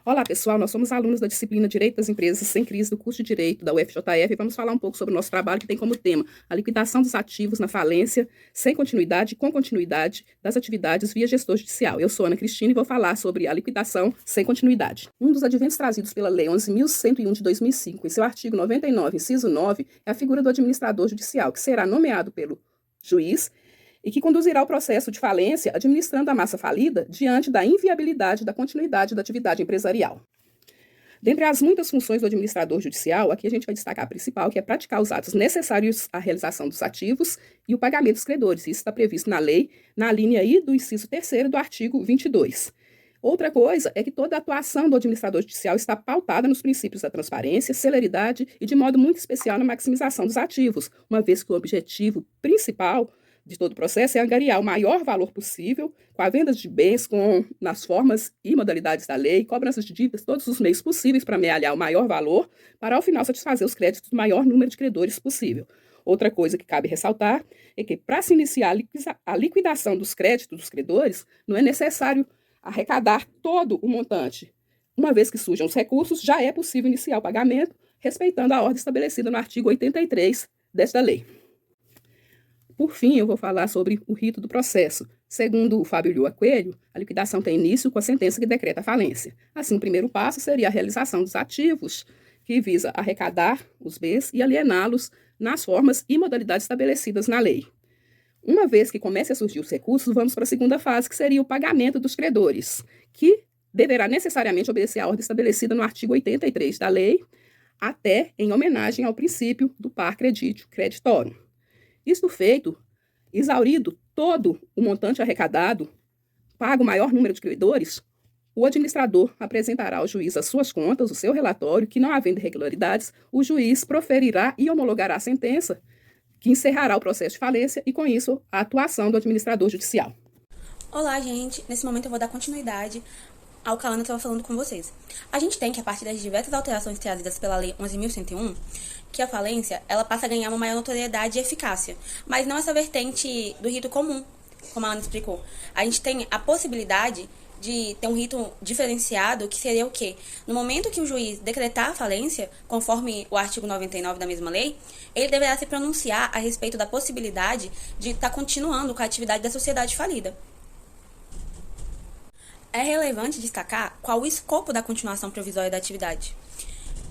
Olá, pessoal, nós somos alunos da disciplina Direito das Empresas Sem Crise do curso de Direito da UFJF e vamos falar um pouco sobre o nosso trabalho que tem como tema a liquidação dos ativos na falência, sem continuidade e com continuidade das atividades via gestor judicial. Eu sou Ana Cristina e vou falar sobre a liquidação sem continuidade. Um dos adventos trazidos pela Lei 11.101 de 2005, em seu artigo 99, inciso 9, é a figura do administrador judicial, que será nomeado pelo juiz e que conduzirá o processo de falência administrando a massa falida diante da inviabilidade da continuidade da atividade empresarial. Dentre as muitas funções do administrador judicial, aqui a gente vai destacar a principal, que é praticar os atos necessários à realização dos ativos e o pagamento dos credores. Isso está previsto na lei, na linha I do inciso 3º do artigo 22. Outra coisa é que toda a atuação do administrador judicial está pautada nos princípios da transparência, celeridade e, de modo muito especial, na maximização dos ativos, uma vez que o objetivo principal de todo o processo é angariar o maior valor possível, com a venda de bens nas formas e modalidades da lei, cobranças de dívidas, todos os meios possíveis para amealhar o maior valor, para ao final satisfazer os créditos do maior número de credores possível. Outra coisa que cabe ressaltar é que, para se iniciar a liquidação dos créditos dos credores, não é necessário arrecadar todo o montante. Uma vez que surjam os recursos, já é possível iniciar o pagamento, respeitando a ordem estabelecida no artigo 83 desta lei. Por fim, eu vou falar sobre o rito do processo. Segundo o Fábio Lhua Coelho, a liquidação tem início com a sentença que decreta a falência. Assim, o primeiro passo seria a realização dos ativos, que visa arrecadar os bens e aliená-los nas formas e modalidades estabelecidas na lei. Uma vez que comece a surgir os recursos, vamos para a segunda fase, que seria o pagamento dos credores, que deverá necessariamente obedecer à ordem estabelecida no artigo 83 da lei, até em homenagem ao princípio do par creditio creditorum. Isto feito, exaurido todo o montante arrecadado, pago o maior número de credores, o administrador apresentará ao juiz as suas contas, o seu relatório, que não havendo irregularidades, o juiz proferirá e homologará a sentença, que encerrará o processo de falência e, com isso, a atuação do administrador judicial. Olá, gente! Nesse momento eu vou dar continuidade ao que a Ana estava falando com vocês. A gente tem que, a partir das diversas alterações trazidas pela Lei 11.101, que a falência ela passa a ganhar uma maior notoriedade e eficácia, mas não essa vertente do rito comum, como a Ana explicou. A gente tem a possibilidade de ter um rito diferenciado, que seria o quê? No momento que o juiz decretar a falência, conforme o artigo 99 da mesma lei, ele deverá se pronunciar a respeito da possibilidade de estar continuando com a atividade da sociedade falida. É relevante destacar qual o escopo da continuação provisória da atividade.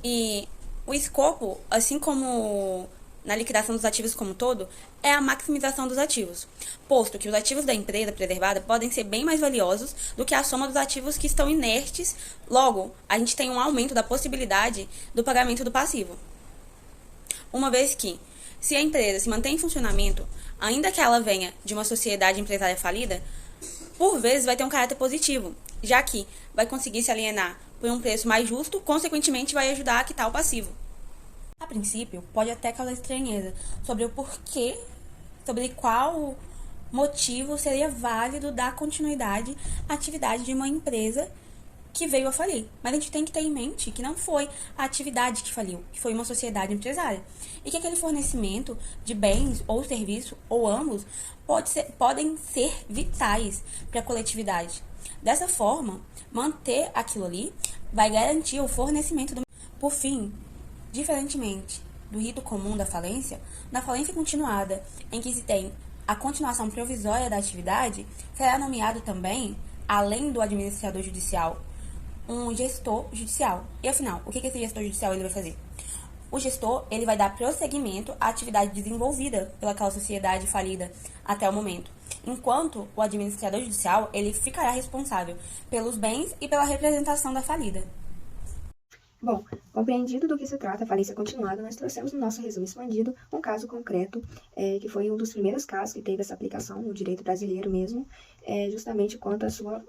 E o escopo, assim como na liquidação dos ativos como um todo, é a maximização dos ativos, posto que os ativos da empresa preservada podem ser bem mais valiosos do que a soma dos ativos que estão inertes. Logo, a gente tem um aumento da possibilidade do pagamento do passivo. Uma vez que, se a empresa se mantém em funcionamento, ainda que ela venha de uma sociedade empresária falida, por vezes vai ter um caráter positivo, já que vai conseguir se alienar por um preço mais justo, consequentemente vai ajudar a quitar o passivo. A princípio, pode até causar estranheza sobre o porquê, sobre qual motivo seria válido dar continuidade à atividade de uma empresa que veio a falir. Mas a gente tem que ter em mente que não foi a atividade que faliu, que foi uma sociedade empresária. E que aquele fornecimento de bens ou serviço, ou ambos, podem ser vitais para a coletividade. Dessa forma, manter aquilo ali vai garantir o fornecimento do... Por fim, diferentemente do rito comum da falência, na falência continuada, em que se tem a continuação provisória da atividade, será nomeado também, além do administrador judicial, um gestor judicial. E afinal, o que esse gestor judicial ele vai fazer? O gestor ele vai dar prosseguimento à atividade desenvolvida pelaquela sociedade falida até o momento, enquanto o administrador judicial ele ficará responsável pelos bens e pela representação da falida. Bom, compreendido do que se trata a falência continuada, nós trouxemos no nosso resumo expandido um caso concreto, que foi um dos primeiros casos que teve essa aplicação no direito brasileiro mesmo, justamente quanto à sua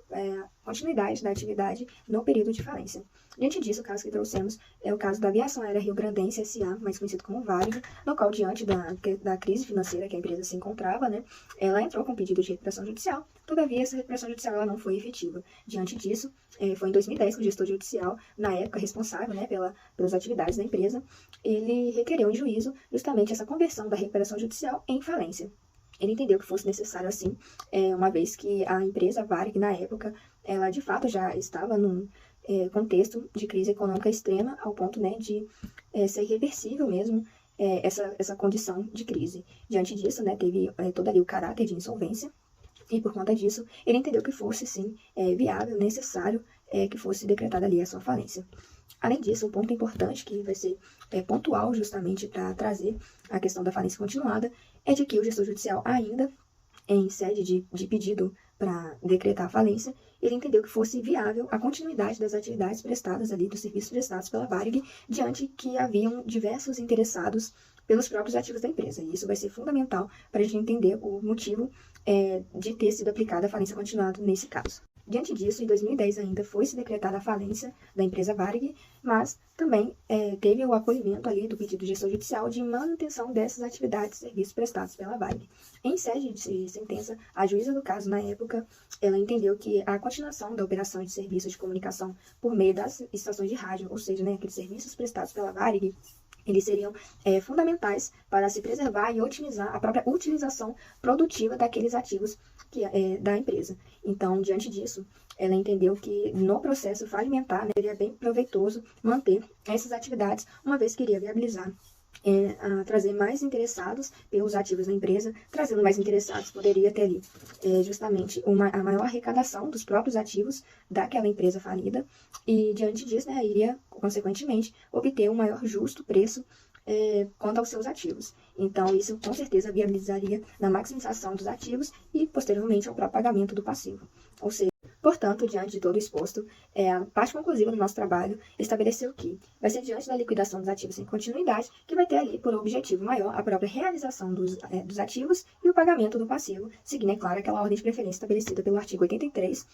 continuidade da atividade no período de falência. Diante disso, o caso que trouxemos é o caso da Aviação Aérea Rio Grandense S.A., mais conhecido como Varig, no qual, diante da crise financeira que a empresa se encontrava, ela entrou com pedido de recuperação judicial. Todavia, essa recuperação judicial ela não foi efetiva. Diante disso, foi em 2010 que o gestor judicial, na época responsável pelas atividades da empresa, ele requereu em juízo justamente essa conversão da recuperação judicial em falência. Ele entendeu que fosse necessário assim, uma vez que a empresa Varig, na época, ela de fato já estava contexto de crise econômica extrema, ao ponto, né, de ser irreversível mesmo essa condição de crise. Diante disso, né, teve todo ali o caráter de insolvência, e por conta disso, ele entendeu que fosse, sim, viável, necessário, que fosse decretada ali a sua falência. Além disso, um ponto importante que vai ser pontual justamente para trazer a questão da falência continuada é de que o gestor judicial ainda, em sede de pedido para decretar a falência, ele entendeu que fosse viável a continuidade das atividades prestadas ali, dos serviços prestados pela Varig, diante que haviam diversos interessados pelos próprios ativos da empresa. E isso vai ser fundamental para a gente entender o motivo de ter sido aplicada a falência continuada nesse caso. Diante disso, em 2010 ainda foi-se decretada a falência da empresa Varig, mas também teve o acolhimento ali do pedido do gestor judicial de manutenção dessas atividades e serviços prestados pela Varig. Em sede de sentença, a juíza do caso, na época, ela entendeu que a continuação da operação de serviços de comunicação por meio das estações de rádio, ou seja, né, aqueles serviços prestados pela Varig, eles seriam fundamentais para se preservar e otimizar a própria utilização produtiva daqueles ativos da empresa. Então, diante disso, ela entendeu que no processo falimentar, né, seria bem proveitoso manter essas atividades, uma vez que iria viabilizar a trazer mais interessados pelos ativos da empresa. Trazendo mais interessados, poderia ter ali justamente a maior arrecadação dos próprios ativos daquela empresa falida, e diante disso, né, iria, consequentemente, obter um maior justo preço quanto aos seus ativos. Então, isso com certeza viabilizaria na maximização dos ativos e, posteriormente, ao próprio pagamento do passivo. Ou seja, portanto, diante de todo o exposto, a parte conclusiva do nosso trabalho estabeleceu que vai ser diante da liquidação dos ativos sem continuidade que vai ter ali por objetivo maior a própria realização dos ativos e o pagamento do passivo, seguindo, é claro, aquela ordem de preferência estabelecida pelo artigo 83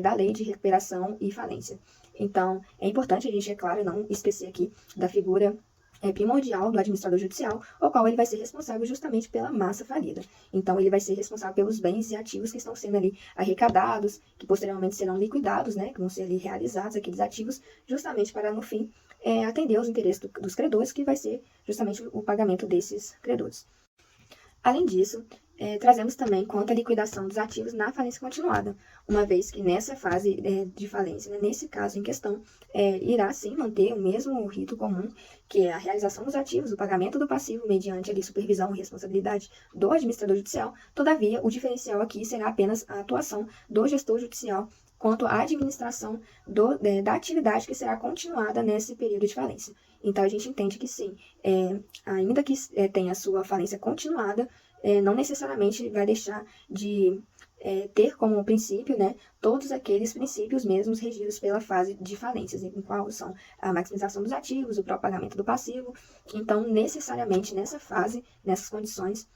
da Lei de Recuperação e Falência. Então, é importante a gente, é claro, não esquecer aqui da figura primordial do administrador judicial, o qual ele vai ser responsável justamente pela massa falida. Então, ele vai ser responsável pelos bens e ativos que estão sendo ali arrecadados, que posteriormente serão liquidados, né, que vão ser ali realizados, aqueles ativos, justamente para, no fim, atender aos interesses dos credores, que vai ser justamente o pagamento desses credores. Além disso, trazemos também quanto à liquidação dos ativos na falência continuada, uma vez que nessa fase de falência, né, nesse caso em questão, irá sim manter o mesmo rito comum, que é a realização dos ativos, o pagamento do passivo mediante ali supervisão e responsabilidade do administrador judicial. Todavia, o diferencial aqui será apenas a atuação do gestor judicial quanto à administração da atividade que será continuada nesse período de falência. Então, a gente entende que sim, ainda que tenha a sua falência continuada, não necessariamente vai deixar de ter como princípio, né, todos aqueles princípios mesmos regidos pela fase de falências, em qual são a maximização dos ativos, o próprio pagamento do passivo. Então, necessariamente, nessa fase, nessas condições,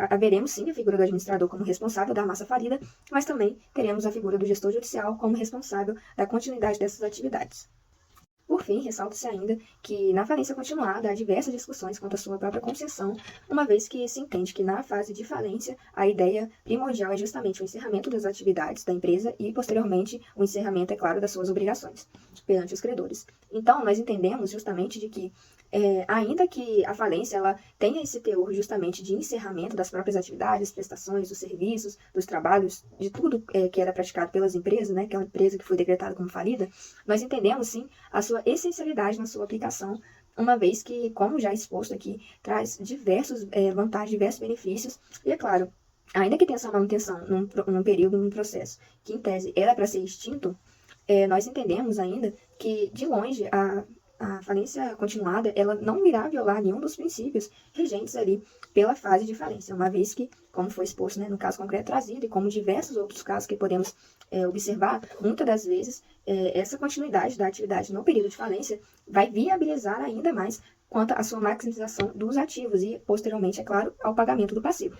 haveremos sim a figura do administrador como responsável da massa falida, mas também teremos a figura do gestor judicial como responsável da continuidade dessas atividades. Por fim, ressalta-se ainda que na falência continuada há diversas discussões quanto à sua própria concessão, uma vez que se entende que na fase de falência a ideia primordial é justamente o encerramento das atividades da empresa e, posteriormente, o encerramento, é claro, das suas obrigações perante os credores. Então, nós entendemos justamente de que, ainda que a falência ela tenha esse teor justamente de encerramento das próprias atividades, prestações, dos serviços, dos trabalhos, de tudo que era praticado pelas empresas, né, aquela empresa que foi decretada como falida, nós entendemos sim a sua essencialidade na sua aplicação, uma vez que, como já exposto aqui, traz diversas vantagens, diversos benefícios, e é claro, ainda que tenha essa manutenção num período, num processo, que em tese era para ser extinto, nós entendemos ainda que, de longe, a falência continuada, ela não irá violar nenhum dos princípios regentes ali pela fase de falência, uma vez que, como foi exposto, né, no caso concreto trazido, e como diversos outros casos que podemos observar, muitas das vezes, essa continuidade da atividade no período de falência vai viabilizar ainda mais quanto à sua maximização dos ativos e, posteriormente, é claro, ao pagamento do passivo.